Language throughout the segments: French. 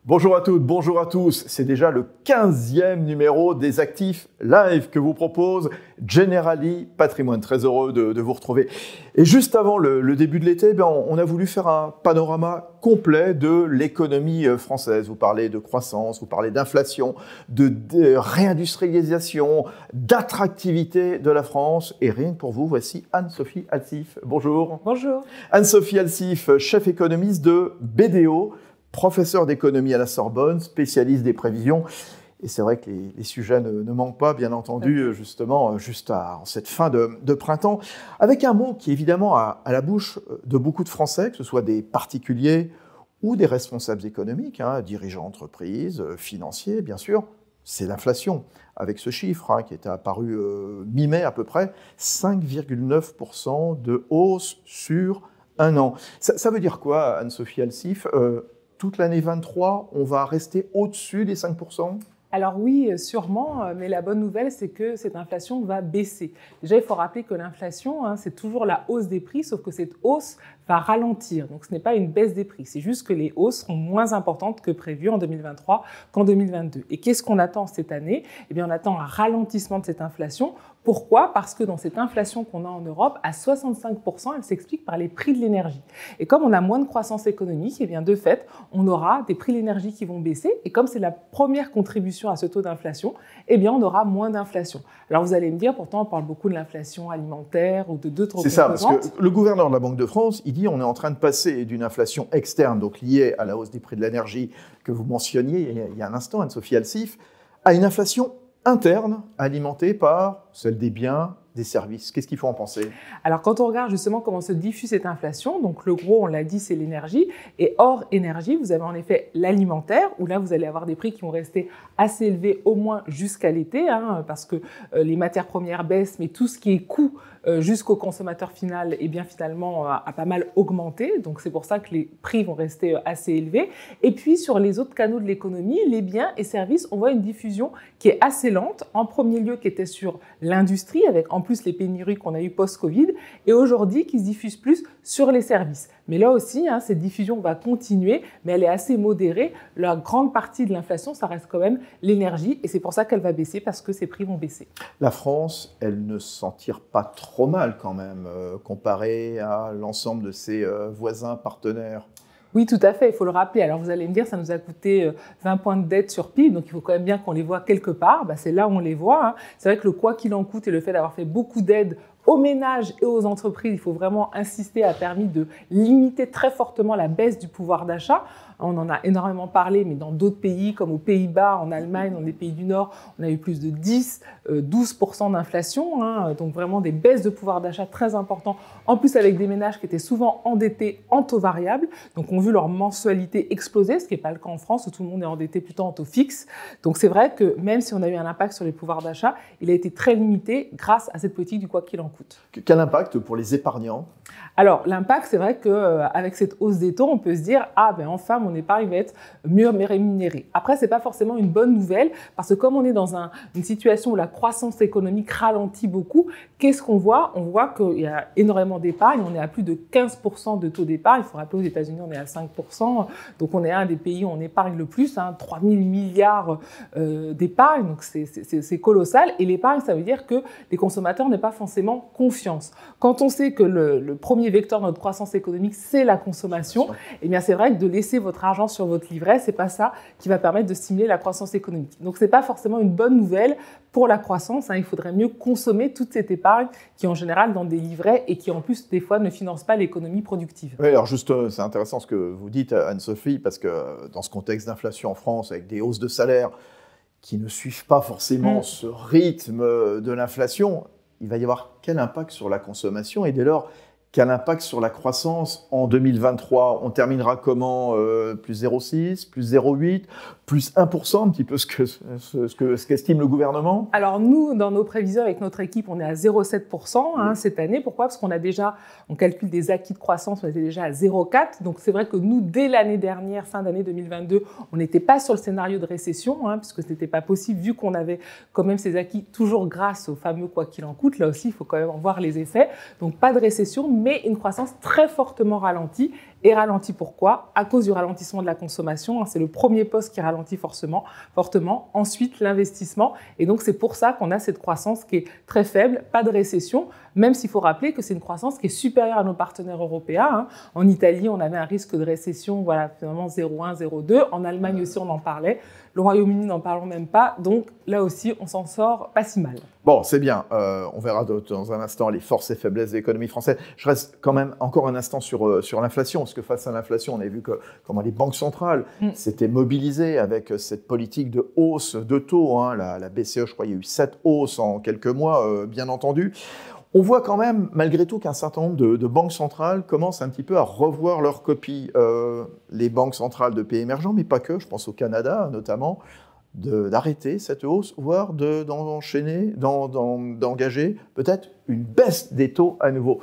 Bonjour à toutes, bonjour à tous. C'est déjà le 15e numéro des Actifs Live que vous propose Generali Patrimoine. Très heureux de vous retrouver. Et juste avant le début de l'été, on a voulu faire un panorama complet de l'économie française. Vous parlez de croissance, vous parlez d'inflation, de réindustrialisation, d'attractivité de la France. Et rien que pour vous, voici Anne-Sophie Alsif. Bonjour. Bonjour. Anne-Sophie Alsif, chef économiste de BDO. Professeur d'économie à la Sorbonne, spécialiste des prévisions. Et c'est vrai que les sujets ne manquent pas, bien entendu, justement, en cette fin de printemps, avec un mot qui est évidemment à la bouche de beaucoup de Français, que ce soit des particuliers ou des responsables économiques, dirigeants d'entreprises, financiers, bien sûr, c'est l'inflation. Avec ce chiffre qui était apparu mi-mai à peu près, 5,9% de hausse sur un an. Ça veut dire quoi, Anne-Sophie Alsif? Toute l'année 23, on va rester au-dessus des 5%? Alors oui, sûrement, mais la bonne nouvelle, c'est que cette inflation va baisser. Déjà, il faut rappeler que l'inflation, c'est toujours la hausse des prix, sauf que cette hausse va ralentir. Donc ce n'est pas une baisse des prix, c'est juste que les hausses seront moins importantes que prévues en 2023 qu'en 2022. Et qu'est-ce qu'on attend cette année? Eh bien, on attend un ralentissement de cette inflation. Pourquoi? Parce que dans cette inflation qu'on a en Europe, à 65%, elle s'explique par les prix de l'énergie. Et comme on a moins de croissance économique, eh bien de fait, on aura des prix de l'énergie qui vont baisser. Et comme c'est la première contribution à ce taux d'inflation, eh bien on aura moins d'inflation. Alors vous allez me dire, pourtant on parle beaucoup de l'inflation alimentaire ou de d'autres composantes. C'est ça, parce que le gouverneur de la Banque de France, il dit on est en train de passer d'une inflation externe, donc liée à la hausse des prix de l'énergie que vous mentionniez il y a un instant, Anne-Sophie Alsif, à une inflation interne, alimentée par celle des biens, des services. Qu'est-ce qu'il faut en penser? Alors, quand on regarde justement comment se diffuse cette inflation, donc le gros, on l'a dit, c'est l'énergie. Et hors énergie, vous avez en effet l'alimentaire, où là, vous allez avoir des prix qui vont rester assez élevés, au moins jusqu'à l'été, parce que les matières premières baissent, mais tout ce qui est coût jusqu'au consommateur final, eh bien, finalement, a pas mal augmenté. Donc, c'est pour ça que les prix vont rester assez élevés. Et puis, sur les autres canaux de l'économie, les biens et services, on voit une diffusion qui est assez lente. En premier lieu, qui était sur l'industrie, avec en plus les pénuries qu'on a eues post-Covid, et aujourd'hui qui se diffuse plus sur les services. Mais là aussi, cette diffusion va continuer, mais elle est assez modérée. La grande partie de l'inflation, ça reste quand même l'énergie, et c'est pour ça qu'elle va baisser, parce que ses prix vont baisser. La France, elle ne s'en tire pas trop mal quand même, comparée à l'ensemble de ses voisins partenaires. Oui, tout à fait, il faut le rappeler. Alors vous allez me dire, ça nous a coûté 20 points de dette sur PIB, donc il faut quand même bien qu'on les voit quelque part. C'est là où on les voit. C'est vrai que le quoi qu'il en coûte et le fait d'avoir fait beaucoup d'aides aux ménages et aux entreprises, il faut vraiment insister, a permis de limiter très fortement la baisse du pouvoir d'achat. On en a énormément parlé, mais dans d'autres pays, comme aux Pays-Bas, en Allemagne, dans les pays du Nord, on a eu plus de 10-12% d'inflation. Donc vraiment des baisses de pouvoir d'achat très importantes, en plus avec des ménages qui étaient souvent endettés en taux variable, donc ont vu leur mensualité exploser, ce qui n'est pas le cas en France, où tout le monde est endetté plutôt en taux fixe. Donc c'est vrai que même si on a eu un impact sur les pouvoirs d'achat, il a été très limité grâce à cette politique du quoi qu'il en coûte. Quel impact pour les épargnants? Alors, l'impact, c'est vrai qu'avec cette hausse des taux, on peut se dire « Ah, enfin, mon épargne va être mieux rémunérée ». Après, ce n'est pas forcément une bonne nouvelle parce que comme on est dans une situation où la croissance économique ralentit beaucoup, qu'est-ce qu'on voit? On voit qu'il y a énormément d'épargne. On est à plus de 15% de taux d'épargne. Il faut rappeler, aux États-Unis, on est à 5%. Donc, on est un des pays où on épargne le plus, 3 000 milliards d'épargne. Donc, c'est colossal. Et l'épargne, ça veut dire que les consommateurs n'ont pas forcément confiance. Quand on sait que le premier vecteur de notre croissance économique, c'est la consommation, eh bien c'est vrai que de laisser votre argent sur votre livret, c'est pas ça qui va permettre de stimuler la croissance économique. Donc c'est pas forcément une bonne nouvelle pour la croissance. Il faudrait mieux consommer toute cette épargne qui est en général dans des livrets et qui en plus des fois ne finance pas l'économie productive. Oui, alors juste, c'est intéressant ce que vous dites, Anne-Sophie, parce que dans ce contexte d'inflation en France, avec des hausses de salaire qui ne suivent pas forcément ce rythme de l'inflation, il va y avoir quel impact sur la consommation et dès lors, quel impact sur la croissance en 2023? On terminera comment? Plus 0,6, plus 0,8, plus 1%, un petit peu ce qu'estime le gouvernement? Alors nous, dans nos prévisions avec notre équipe, on est à 0,7% cette année. Pourquoi? Parce qu'on a déjà, on calcule des acquis de croissance, on était déjà à 0,4. Donc c'est vrai que nous, dès l'année dernière, fin d'année 2022, on n'était pas sur le scénario de récession, puisque ce n'était pas possible, vu qu'on avait quand même ces acquis toujours grâce au fameux quoi qu'il en coûte. Là aussi, il faut quand même en voir les effets. Donc pas de récession, mais une croissance très fortement ralentie et ralentit pourquoi? À cause du ralentissement de la consommation. C'est le premier poste qui ralentit fortement. Ensuite, l'investissement. Et donc, c'est pour ça qu'on a cette croissance qui est très faible, pas de récession, même s'il faut rappeler que c'est une croissance qui est supérieure à nos partenaires européens. En Italie, on avait un risque de récession, voilà, finalement 0,1, 0,2. En Allemagne aussi, on en parlait. Le Royaume-Uni, n'en parlons même pas. Donc, là aussi, on s'en sort pas si mal. Bon, c'est bien. On verra dans un instant les forces et faiblesses de l'économie française. Je reste quand même encore un instant sur l'inflation, parce que face à l'inflation, on a vu comment les banques centrales s'étaient mobilisées avec cette politique de hausse de taux. La BCE, je crois, il y a eu 7 hausses en quelques mois, bien entendu. On voit quand même, malgré tout, qu'un certain nombre de banques centrales commencent un petit peu à revoir leur copie. Les banques centrales de pays émergents, mais pas que, je pense au Canada notamment, d'arrêter cette hausse, voire d'enchaîner, d'engager peut-être une baisse des taux à nouveau.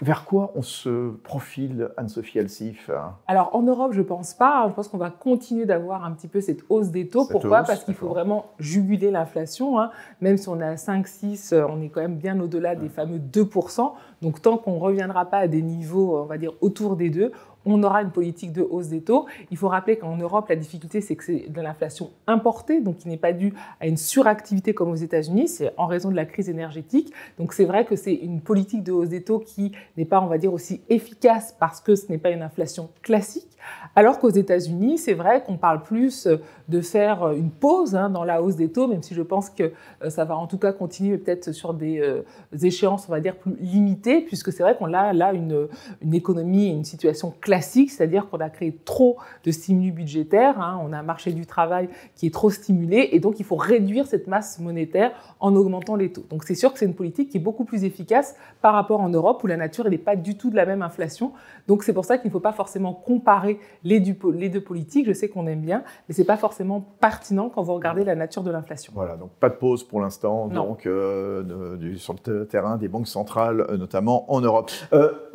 Vers quoi on se profile, Anne-Sophie Elsif? Alors, en Europe, je ne pense pas. Je pense qu'on va continuer d'avoir un petit peu cette hausse des taux. Pourquoi? Parce qu'il faut vraiment juguler l'inflation. Même si on est à 5, 6, on est quand même bien au-delà des fameux 2%. Donc, tant qu'on ne reviendra pas à des niveaux, on va dire, autour des 2, on aura une politique de hausse des taux. Il faut rappeler qu'en Europe, la difficulté, c'est que c'est de l'inflation importée, donc qui n'est pas due à une suractivité comme aux États-Unis, c'est en raison de la crise énergétique. Donc c'est vrai que c'est une politique de hausse des taux qui n'est pas, on va dire, aussi efficace parce que ce n'est pas une inflation classique. Alors qu'aux États-Unis, c'est vrai qu'on parle plus de faire une pause dans la hausse des taux, même si je pense que ça va en tout cas continuer peut-être sur des échéances, on va dire, plus limitées, puisque c'est vrai qu'on a là une économie et une situation classique, c'est-à-dire qu'on a créé trop de stimuli budgétaires, on a un marché du travail qui est trop stimulé, et donc il faut réduire cette masse monétaire en augmentant les taux. Donc c'est sûr que c'est une politique qui est beaucoup plus efficace par rapport en Europe, où la nature n'est pas du tout de la même inflation. Donc c'est pour ça qu'il ne faut pas forcément comparer les deux politiques. Je sais qu'on aime bien, mais ce n'est pas forcément pertinent quand vous regardez la nature de l'inflation. Voilà, donc pas de pause pour l'instant, donc sur le terrain des banques centrales, notamment en Europe.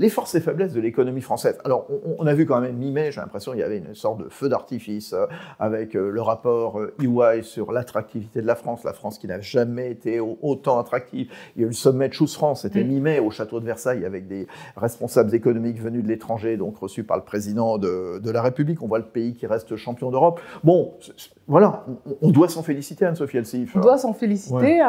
Les forces et faiblesses de l'économie française. Alors, on a vu quand même mi-mai, j'ai l'impression qu'il y avait une sorte de feu d'artifice avec le rapport EY sur l'attractivité de la France qui n'a jamais été autant attractive. Il y a eu le sommet de Choose France, c'était mi-mai au château de Versailles avec des responsables économiques venus de l'étranger, donc reçus par le président de la République. On voit le pays qui reste champion d'Europe. Bon, voilà, on doit s'en féliciter, Anne-Sophie Elsif. On doit s'en féliciter,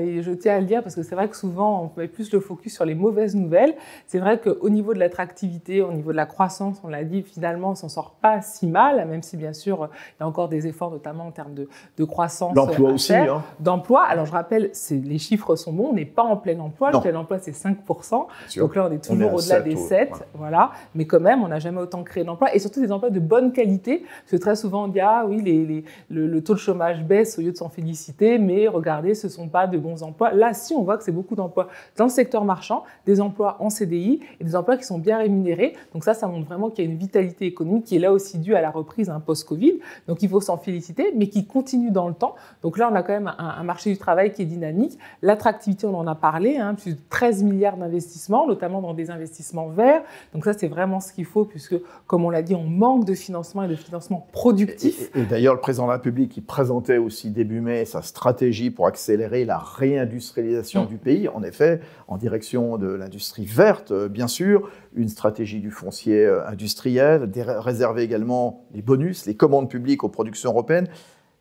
et je tiens à le dire parce que c'est vrai que souvent on met plus le focus sur les mauvaises nouvelles. C'est vrai qu'au niveau de l'attractivité, au niveau de la croissance, on l'a dit, finalement on s'en sort pas si mal, même si bien sûr il y a encore des efforts, notamment en termes de croissance. L'emploi aussi. D'emploi, alors je rappelle, les chiffres sont bons, on n'est pas en plein emploi, le plein emploi c'est 5%, donc là on est toujours au-delà des 7, voilà. Mais quand même on n'a jamais autant créé d'emplois, et surtout des emplois de bonne qualité, parce que très souvent on dit ah oui, le taux de chômage baisse au lieu de s'en féliciter, mais regardez, ce ne sont pas de bons emplois. Là, si, on voit que c'est beaucoup d'emplois dans le secteur marchand, des emplois en CDI et des emplois qui sont bien rémunérés. Donc ça montre vraiment qu'il y a une vitalité économique qui est là aussi due à la reprise post-Covid. Donc il faut s'en féliciter, mais qui continue dans le temps. Donc là, on a quand même un marché du travail qui est dynamique. L'attractivité, on en a parlé, plus de 13 milliards d'investissements, notamment dans des investissements verts. Donc ça, c'est vraiment ce qu'il faut, puisque, comme on l'a dit, on manque de financement et de financement productif. Et d'ailleurs, le président de la République qui présentait aussi début mai sa stratégie pour accélérer la réindustrialisation du pays, en effet, en direction de l'industrie verte, bien sûr, une stratégie du foncier industriel, réserver également les bonus, les commandes publiques aux productions européennes.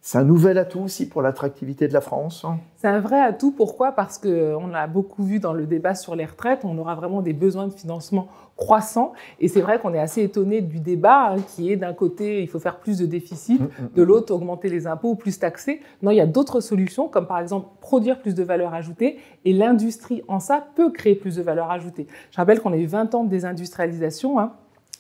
C'est un nouvel atout aussi pour l'attractivité de la France? C'est un vrai atout. Pourquoi? Parce qu'on l'a beaucoup vu dans le débat sur les retraites, on aura vraiment des besoins de financement croissants. Et c'est vrai qu'on est assez étonné du débat qui est d'un côté, il faut faire plus de déficit, de l'autre, augmenter les impôts ou plus taxer. Non, il y a d'autres solutions, comme par exemple produire plus de valeur ajoutée. Et l'industrie, en ça, peut créer plus de valeur ajoutée. Je rappelle qu'on a eu 20 ans de désindustrialisation,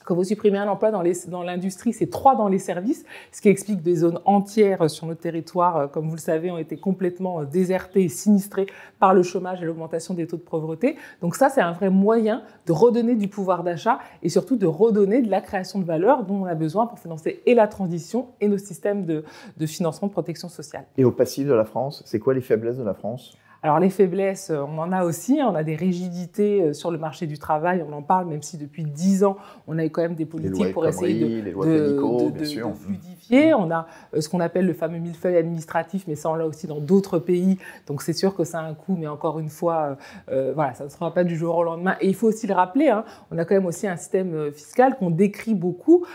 Quand vous supprimez un emploi dans l'industrie, c'est 3 dans les services, ce qui explique des zones entières sur notre territoire, comme vous le savez, ont été complètement désertées et sinistrées par le chômage et l'augmentation des taux de pauvreté. Donc ça, c'est un vrai moyen de redonner du pouvoir d'achat et surtout de redonner de la création de valeur dont on a besoin pour financer et la transition et nos systèmes de financement de protection sociale. Et au passif de la France, c'est quoi les faiblesses de la France ? Alors les faiblesses, on en a aussi, on a des rigidités sur le marché du travail, on en parle, même si depuis 10 ans, on a eu quand même des politiques pour essayer de fluidifier. On a ce qu'on appelle le fameux millefeuille administratif, mais ça on l'a aussi dans d'autres pays, donc c'est sûr que ça a un coût, mais encore une fois, voilà, ça ne sera pas du jour au lendemain. Et il faut aussi le rappeler, hein, on a quand même aussi un système fiscal qu'on décrit beaucoup,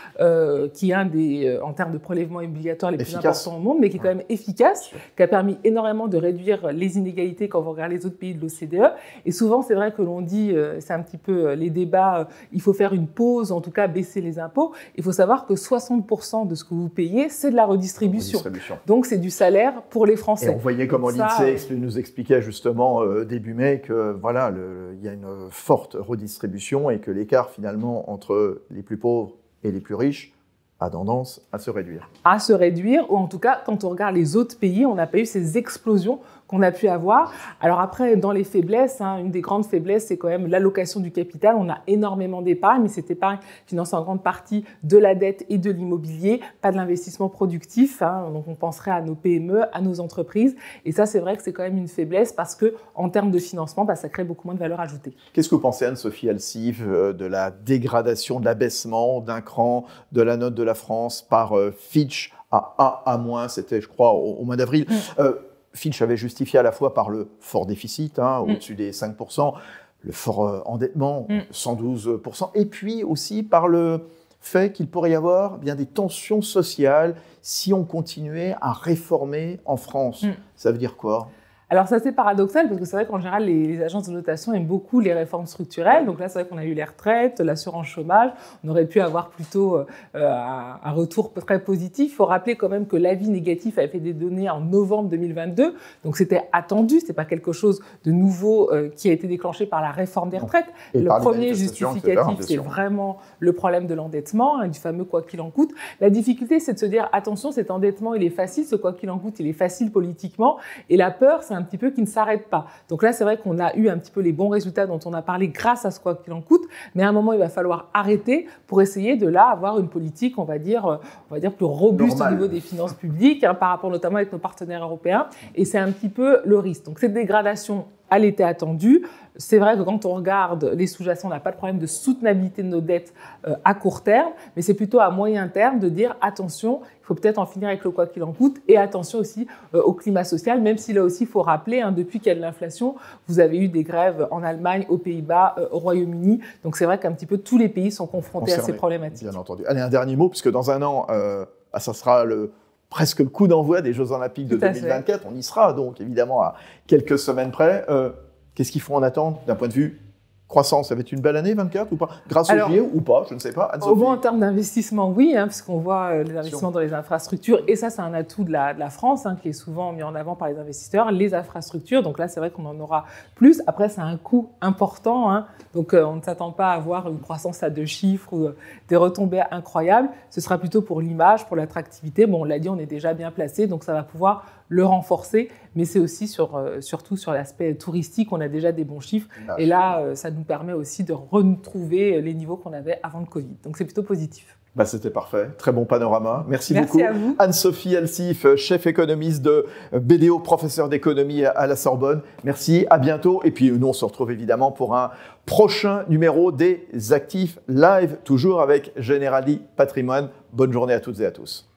qui est un des, en termes de prélèvements obligatoires les plus importants au monde, mais qui est quand même efficace, qui a permis énormément de réduire les inégalités quand vous regardez les autres pays de l'OCDE. Et souvent, c'est vrai que l'on dit, c'est un petit peu les débats, il faut faire une pause, en tout cas baisser les impôts. Il faut savoir que 60% de ce que vous payez, c'est de la redistribution. Donc, c'est du salaire pour les Français. Et on voyait comment l'INSEE nous expliquait justement début mai que voilà, il y a une forte redistribution et que l'écart finalement entre les plus pauvres et les plus riches a tendance à se réduire. À se réduire, ou en tout cas, quand on regarde les autres pays, on n'a pas eu ces explosions qu'on a pu avoir. Alors après, dans les faiblesses, hein, une des grandes faiblesses, c'est quand même l'allocation du capital. On a énormément d'épargne, mais cette épargne finance en grande partie de la dette et de l'immobilier, pas de l'investissement productif. Hein, donc on penserait à nos PME, à nos entreprises. Et ça, c'est vrai que c'est quand même une faiblesse parce que en termes de financement, ça crée beaucoup moins de valeur ajoutée. Qu'est-ce que vous pensez, Anne-Sophie Alsif, de la dégradation, de l'abaissement d'un cran de la note de la France par Fitch à A-, c'était, je crois, au mois d'avril. Fitch avait justifié à la fois par le fort déficit, hein, au-dessus des 5%, le fort endettement, 112%, et puis aussi par le fait qu'il pourrait y avoir bien des tensions sociales si on continuait à réformer en France. Ça veut dire quoi ? Alors, ça, c'est paradoxal parce que c'est vrai qu'en général, les agences de notation aiment beaucoup les réformes structurelles. Donc là, c'est vrai qu'on a eu les retraites, l'assurance chômage. On aurait pu avoir plutôt un retour très positif. Il faut rappeler quand même que l'avis négatif avait été donné en novembre 2022. Donc, c'était attendu. Ce n'est pas quelque chose de nouveau qui a été déclenché par la réforme des retraites. Et le premier justificatif, c'est vraiment le problème de l'endettement, hein, du fameux quoi qu'il en coûte. La difficulté, c'est de se dire, attention, cet endettement, il est facile. Ce quoi qu'il en coûte, il est facile politiquement. Et la peur, c'est un petit peu qui ne s'arrête pas. Donc là, c'est vrai qu'on a eu un petit peu les bons résultats dont on a parlé grâce à ce quoi qu'il en coûte, mais à un moment, il va falloir arrêter pour essayer de là avoir une politique, on va dire plus robuste au niveau des finances publiques, hein, par rapport notamment avec nos partenaires européens. Et c'est un petit peu le risque. Donc cette dégradation, elle était attendue. C'est vrai que quand on regarde les sous-jacents, on n'a pas de problème de soutenabilité de nos dettes à court terme, mais c'est plutôt à moyen terme de dire attention, il faut peut-être en finir avec le quoi qu'il en coûte et attention aussi au climat social, même si là aussi il faut rappeler, hein, depuis qu'il y a de l'inflation, vous avez eu des grèves en Allemagne, aux Pays-Bas, au Royaume-Uni, donc c'est vrai qu'un petit peu tous les pays sont confrontés à ces problématiques. Bien entendu. Allez, un dernier mot, puisque dans un an, ça sera presque le coup d'envoi des Jeux Olympiques de 2024, on y sera donc évidemment à quelques semaines près. Qu'est-ce qu'il faut en attendre d'un point de vue croissance? Ça va être une belle année, 24 ou pas? Grâce au JO ou pas? Je ne sais pas. Au moins en termes d'investissement, oui, hein, puisqu'on voit les investissements dans les infrastructures. Et ça, c'est un atout de la France, hein, qui est souvent mis en avant par les investisseurs, les infrastructures. Donc là, c'est vrai qu'on en aura plus. Après, c'est un coût important. Hein, donc on ne s'attend pas à avoir une croissance à 2 chiffres ou des retombées incroyables. Ce sera plutôt pour l'image, pour l'attractivité. Bon, on l'a dit, on est déjà bien placé, donc ça va pouvoir le renforcer, mais c'est aussi surtout sur l'aspect touristique, on a déjà des bons chiffres. Et là, ça nous permet aussi de retrouver les niveaux qu'on avait avant le Covid. Donc c'est plutôt positif. C'était parfait, très bon panorama. Merci beaucoup. À vous. Anne-Sophie Alsif, chef économiste de BDO, professeur d'économie à la Sorbonne. Merci, à bientôt. Et puis nous, on se retrouve évidemment pour un prochain numéro des Actifs Live, toujours avec Generali Patrimoine. Bonne journée à toutes et à tous.